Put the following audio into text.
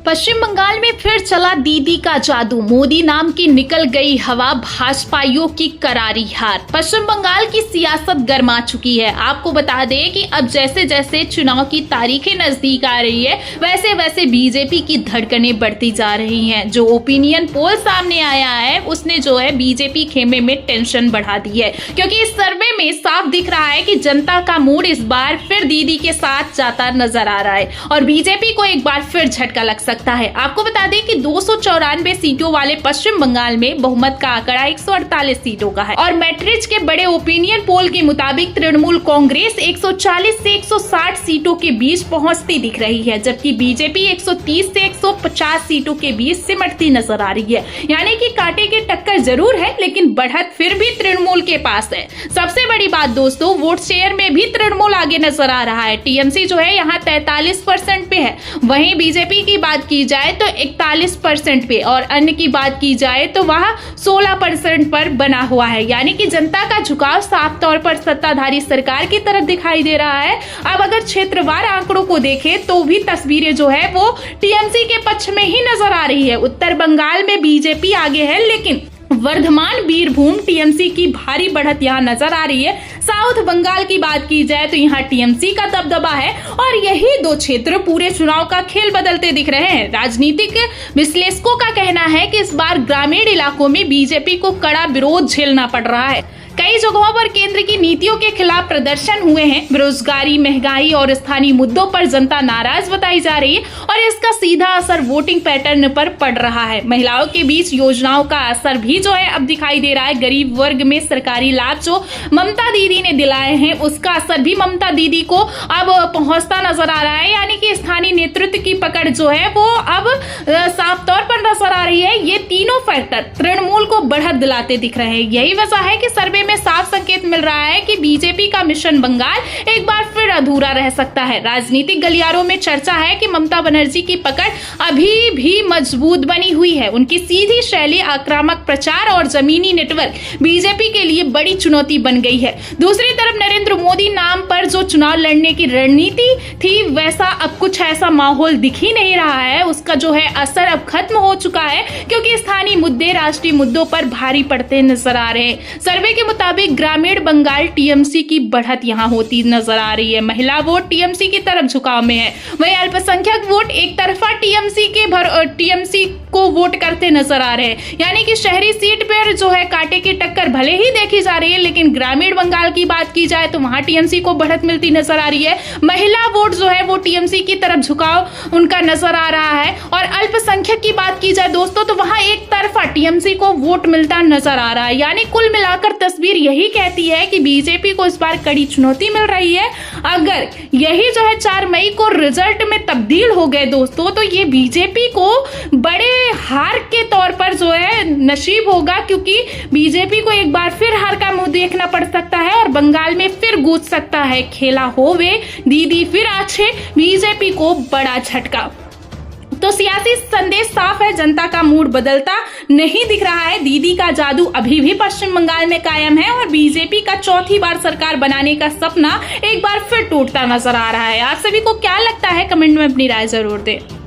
पश्चिम बंगाल में फिर चला दीदी का जादू। मोदी नाम की निकल गई हवा, भाजपाइयों की करारी हार। पश्चिम बंगाल की सियासत गर्मा चुकी है। आपको बता दें कि अब जैसे जैसे चुनाव की तारीखें नजदीक आ रही है, वैसे वैसे बीजेपी की धड़कनें बढ़ती जा रही हैं। जो ओपिनियन पोल सामने आया है, उसने जो है बीजेपी खेमे में टेंशन बढ़ा दी है, क्योंकि इस सर्वे में साफ दिख रहा है कि जनता का मूड इस बार फिर दीदी के साथ जाता नजर आ रहा है और बीजेपी को एक बार फिर झटका लग सकता है। आपको बता दें कि 294 सीटों वाले पश्चिम बंगाल में बहुमत का आंकड़ा 148 सीटों का है और मैट्रिज के बड़े ओपिनियन पोल के मुताबिक तृणमूल कांग्रेस 140 से 160 सीटों के बीच पहुंचती दिख रही है, जबकि बीजेपी 130 से 150 सीटों के बीच सिमटती नजर आ रही है। यानी कि कांटे की टक्कर जरूर है, लेकिन बढ़त फिर भी तृणमूल के पास है। सबसे बड़ी बात दोस्तों, वोट शेयर में भी तृणमूल आगे नजर आ रहा है। टीएमसी जो है यहाँ 43% पे है, वहीं बीजेपी की बात की जाए तो 41% पे और अन्य की बात की जाए तो वह 16% पर बना हुआ है। यानी कि जनता का झुकाव साफ तौर पर सत्ताधारी सरकार की तरफ दिखाई दे रहा है। अब अगर क्षेत्रवार आंकड़ों को देखें तो भी तस्वीरें जो है वो टीएमसी के पक्ष में ही नजर आ रही है। उत्तर बंगाल में बीजेपी आगे है, लेकिन वर्धमान बीरभूम टीएमसी की भारी बढ़त यहाँ नजर आ रही है। साउथ बंगाल की बात की जाए तो यहाँ टीएमसी का दबदबा है और यही दो क्षेत्र पूरे चुनाव का खेल बदलते दिख रहे हैं। राजनीतिक विश्लेषकों का कहना है कि इस बार ग्रामीण इलाकों में बीजेपी को कड़ा विरोध झेलना पड़ रहा है। कई जगहों पर केंद्र की नीतियों के खिलाफ प्रदर्शन हुए हैं। बेरोजगारी, महंगाई और स्थानीय मुद्दों पर जनता नाराज बताई जा रही है और इसका सीधा असर वोटिंग पैटर्न पर पड़ रहा है। महिलाओं के बीच योजनाओं का असर भी जो है अब दिखाई दे रहा है। गरीब वर्ग में सरकारी लाभ जो ममता दीदी ने दिलाए हैं, उसका असर भी ममता दीदी को अब पहुंचता नजर आ रहा है। यानी कि स्थानीय नेतृत्व की पकड़ जो है वो अब साफ तौर पर नजर आ रही है। ये तीनों फैक्टर तृणमूल को बढ़त दिलाते दिख रहे हैं। यही वजह है कि सर्वे में साफ संकेत मिल रहा है कि बीजेपी का मिशन बंगाल एक बार फिर अधूरा रह सकता है। राजनीतिक गलियारों में चर्चा है कि ममता बनर्जी की पकड़ अभी भी मजबूत बनी हुई है। उनकी सीधी शैली, आक्रामक प्रचार और जमीनी नेटवर्क बीजेपी के लिए बड़ी चुनौती बन गई है। दूसरी तरफ नरेंद्र मोदी नाम पर जो चुनाव लड़ने की रणनीति थी, वैसा अब कुछ ऐसा माहौल दिख ही नहीं रहा है। उसका जो है असर अब खत्म हो चुका है, क्योंकि स्थानीय मुद्दे राष्ट्रीय मुद्दों पर भारी पड़ते नजर आ रहे हैं। सर्वे के मुताबिक ग्रामीण बंगाल टीएमसी की बढ़त यहाँ होती नजर आ रही है। महिला वोट टीएमसी की तरफ झुकाव में है, वहीं अल्पसंख्यक वोट एक तरफा टीएमसी को वोट करते नजर आ रहे हैं। यानी कि शहरी सीट पर जो है कांटे की टक्कर भले ही देखी जा रही है, लेकिन ग्रामीण बंगाल की बात की जाए तो वहां टीएमसी को बढ़त मिलती नजर आ रही है। महिला वोट जो है वो टीएमसी की तरफ झुकाव उनका नजर आ रहा है और अल्पसंख्यक की बात की जाए दोस्तों तो वहां एक तरफा टीएमसी को वोट मिलता नजर आ रहा है। यानी कुल मिलाकर तस्वीर यही कहती है कि बीजेपी को इस बार कड़ी चुनौती मिल रही है। अगर यही जो है 4 मई को रिजल्ट में तब्दील हो गए दोस्तों, तो ये बीजेपी को बड़े हार के तौर पर जो है नसीब होगा, क्योंकि बीजेपी को एक बार फिर हार का मुंह देखना पड़ सकता है और बंगाल में फिर गूंज सकता है खेला होवे दीदी फिर आछे, बीजेपी को बड़ा झटका। तो सियासी संदेश साफ है, जनता का मूड बदलता नहीं दिख रहा है। दीदी का जादू अभी भी पश्चिम बंगाल में कायम है और बीजेपी का चौथी बार सरकार बनाने का सपना एक बार फिर टूटता नजर आ रहा है। आप सभी को क्या लगता है, कमेंट में अपनी राय जरूर दें।